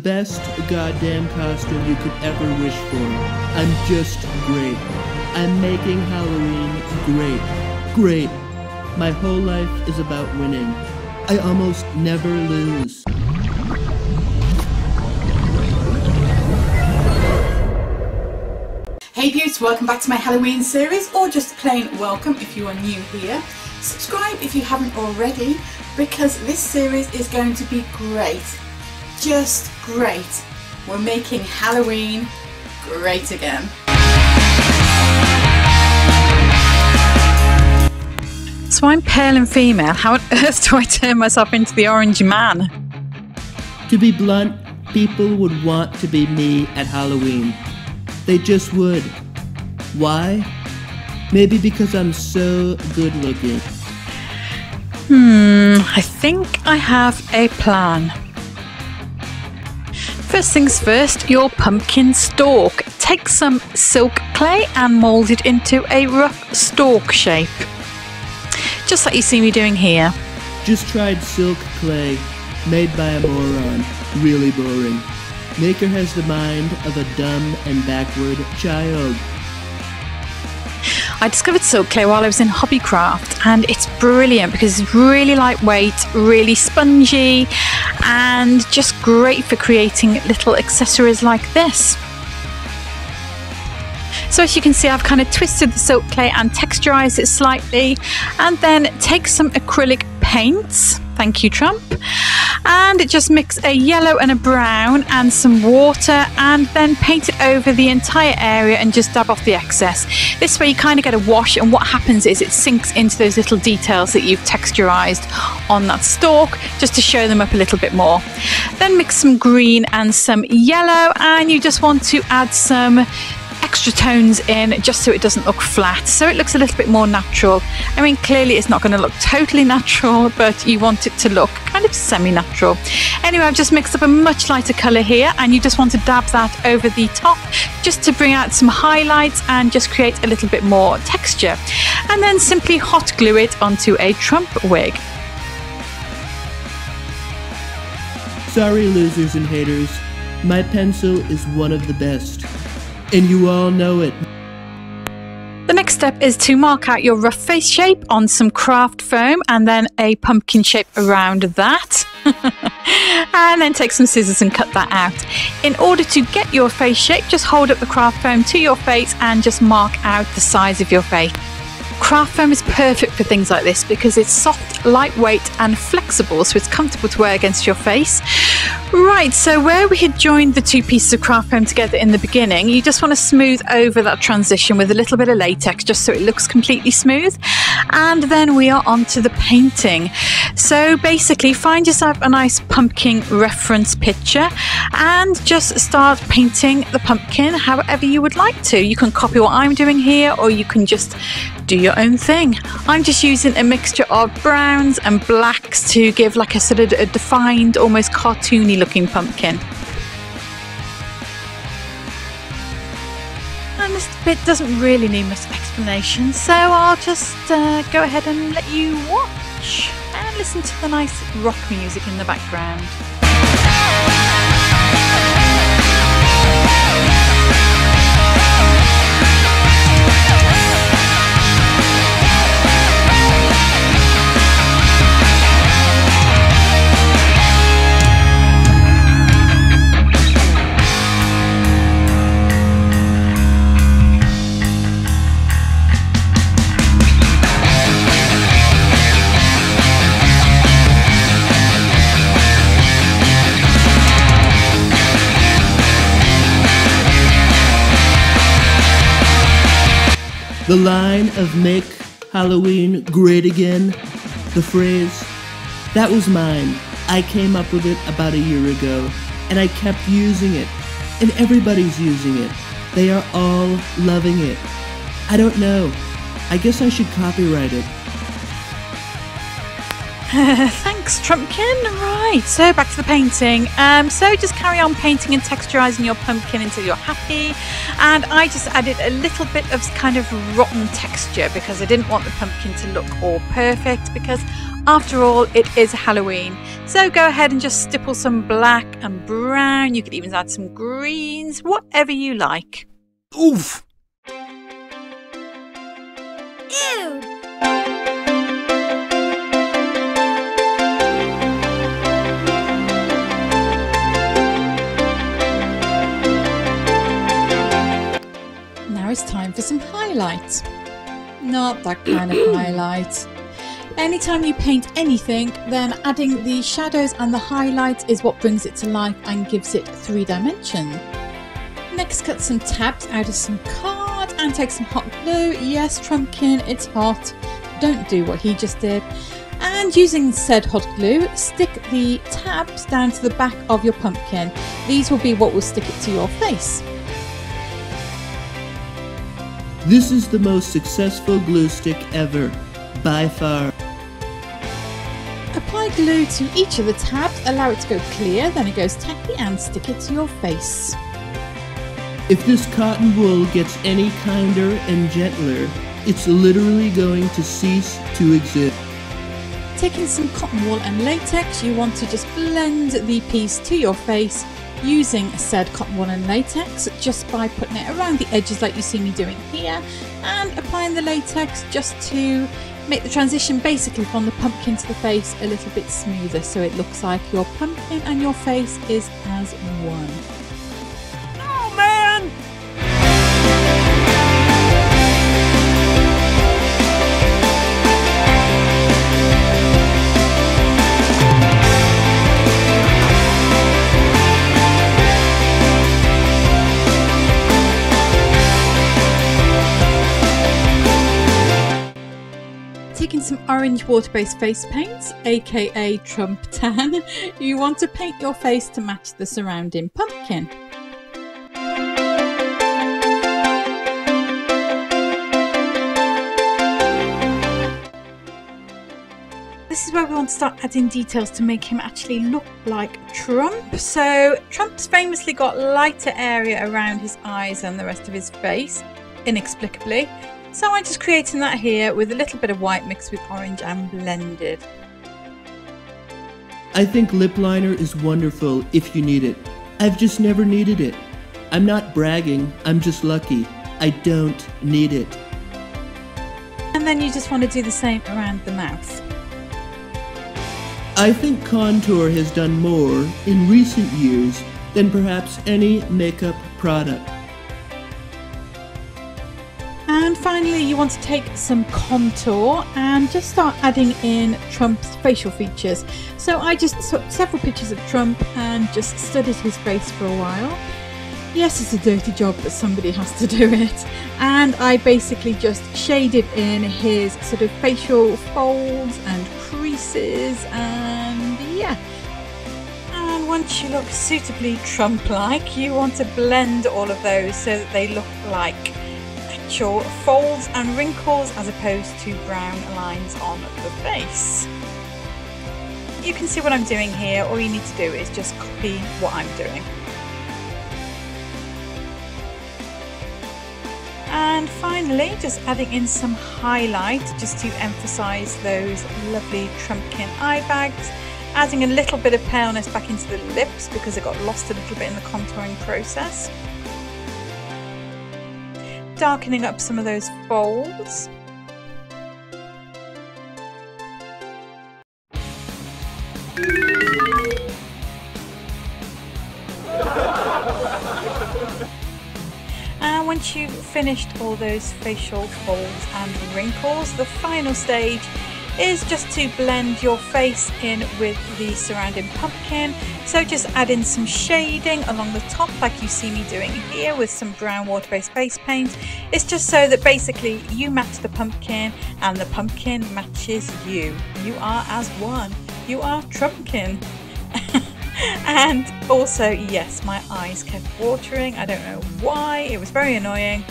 best goddamn costume you could ever wish for. I'm just great. I'm making Halloween great. Great. My whole life is about winning. I almost never lose. Hey beauties, welcome back to my Halloween series, or just plain welcome if you are new here. Subscribe if you haven't already, because this series is going to be great. Just great. We're making Halloween great again. So I'm pale and female. How on earth do I turn myself into the orange man? To be blunt, people would want to be me at Halloween. They just would. Why? Maybe because I'm so good looking. I think I have a plan. First things first, your pumpkin stalk. Take some silk clay and mould it into a rough stalk shape. Just like you see me doing here. Just tried silk clay, made by a moron. Really boring. Maker has the mind of a dumb and backward child. I discovered silk clay while I was in Hobbycraft, and it's brilliant because it's really lightweight, really spongy, and just great for creating little accessories like this. So as you can see, I've kind of twisted the silk clay and texturized it slightly, and then take some acrylic paints, thank you Trump, and just mix a yellow and a brown and some water, and then paint it over the entire area and just dab off the excess. This way you kind of get a wash, and what happens is it sinks into those little details that you've texturized on that stalk, just to show them up a little bit more. Then mix some green and some yellow, and you just want to add some extra tones in just so it doesn't look flat, so it looks a little bit more natural. I mean, clearly it's not going to look totally natural, but you want it to look kind of semi-natural. Anyway, I've just mixed up a much lighter colour here, and you just want to dab that over the top just to bring out some highlights and just create a little bit more texture, and then simply hot glue it onto a Trump wig. Sorry losers and haters, my pencil is one of the best. And you all know it. The next step is to mark out your rough face shape on some craft foam, and then a pumpkin shape around that. And then take some scissors and cut that out. In order to get your face shape, just hold up the craft foam to your face and just mark out the size of your face. Craft foam is perfect for things like this because it's soft, lightweight and flexible, so it's comfortable to wear against your face. Right, so where we had joined the two pieces of craft foam together in the beginning, you just want to smooth over that transition with a little bit of latex just so it looks completely smooth. And then we are on to the painting. So basically find yourself a nice pumpkin reference picture and just start painting the pumpkin however you would like to. You can copy what I'm doing here, or you can just do your own thing. I'm just using a mixture of browns and blacks to give like a sort of a defined, almost cartoony looking pumpkin. And this bit doesn't really need much explanation, so I'll just go ahead and let you watch and listen to the nice rock music in the background. The line of "make Halloween great again," the phrase, that was mine. I came up with it about a year ago, and I kept using it, and everybody's using it. They are all loving it. I don't know. I guess I should copyright it. Thanks, Trumpkin. Right, so back to the painting. So just carry on painting and texturizing your pumpkin until you're happy. And I just added a little bit of kind of rotten texture because I didn't want the pumpkin to look all perfect, because after all, it is Halloween. So go ahead and just stipple some black and brown. You could even add some greens, whatever you like. Oof! Ew! Now it's time for some highlight. Not that kind of highlight. Anytime you paint anything, then adding the shadows and the highlights is what brings it to life and gives it 3 dimension. Next, cut some tabs out of some card and take some hot glue. Yes, Trumpkin, it's hot. Don't do what he just did. And using said hot glue, stick the tabs down to the back of your pumpkin. These will be what will stick it to your face. This is the most successful glue stick ever, by far. Apply glue to each of the tabs, allow it to go clear, then it goes tacky, and stick it to your face. If this cotton wool gets any kinder and gentler, it's literally going to cease to exist. Taking some cotton wool and latex, you want to just blend the piece to your face using said cotton wool and latex just by putting it around the edges like you see me doing here, and applying the latex just to make the transition basically from the pumpkin to the face a little bit smoother, so it looks like your pumpkin and your face is as one. Oh man! Taking some orange water-based face paints, aka Trump Tan, you want to paint your face to match the surrounding pumpkin. This is where we want to start adding details to make him actually look like Trump. So Trump's famously got lighter area around his eyes and the rest of his face, inexplicably. So I'm just creating that here with a little bit of white mixed with orange and blended. I think lip liner is wonderful if you need it. I've just never needed it. I'm not bragging, I'm just lucky. I don't need it. And then you just want to do the same around the mouth. I think contour has done more in recent years than perhaps any makeup product. And finally, you want to take some contour and just start adding in Trump's facial features. So I just took several pictures of Trump and just studied his face for a while. Yes, it's a dirty job, but somebody has to do it. And I basically just shaded in his sort of facial folds and creases, and yeah. And once you look suitably Trump-like, you want to blend all of those so that they look like actual folds and wrinkles as opposed to brown lines on the face. You can see what I'm doing here. All you need to do is just copy what I'm doing. And finally, just adding in some highlight just to emphasize those lovely Trumpkin eye bags, adding a little bit of paleness back into the lips because it got lost a little bit in the contouring process. Darkening up some of those folds. And once you've finished all those facial folds and wrinkles, the final stage is just to blend your face in with the surrounding pumpkin. So just add in some shading along the top like you see me doing here with some brown water-based face paint. It's just so that basically you match the pumpkin and the pumpkin matches you. You are as one. You are Trumpkin. And also, yes, my eyes kept watering. I don't know why. It was very annoying.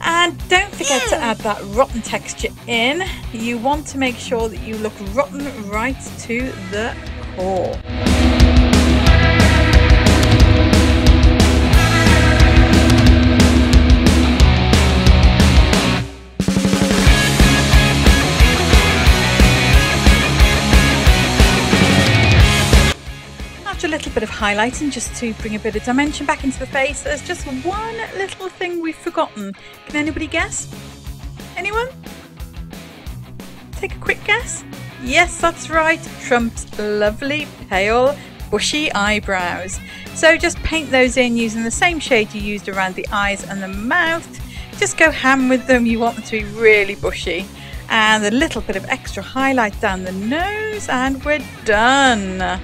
And don't forget to add that rotten texture in. You want to make sure that you look rotten right to the core. A little bit of highlighting just to bring a bit of dimension back into the face. There's just one little thing we've forgotten. Can anybody guess? Anyone? Take a quick guess. Yes, that's right. Trump's lovely pale bushy eyebrows. So just paint those in using the same shade you used around the eyes and the mouth. Just go ham with them. You want them to be really bushy. And a little bit of extra highlight down the nose and we're done.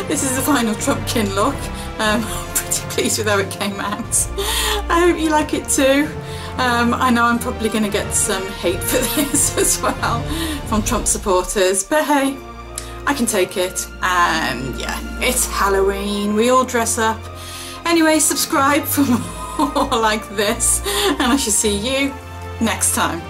This is the final Trumpkin look. I'm pretty pleased with how it came out. I hope you like it too. I know I'm probably going to get some hate for this as well from Trump supporters, but hey, I can take it. And yeah, it's Halloween, we all dress up. Anyway, subscribe for more like this, and I shall see you next time.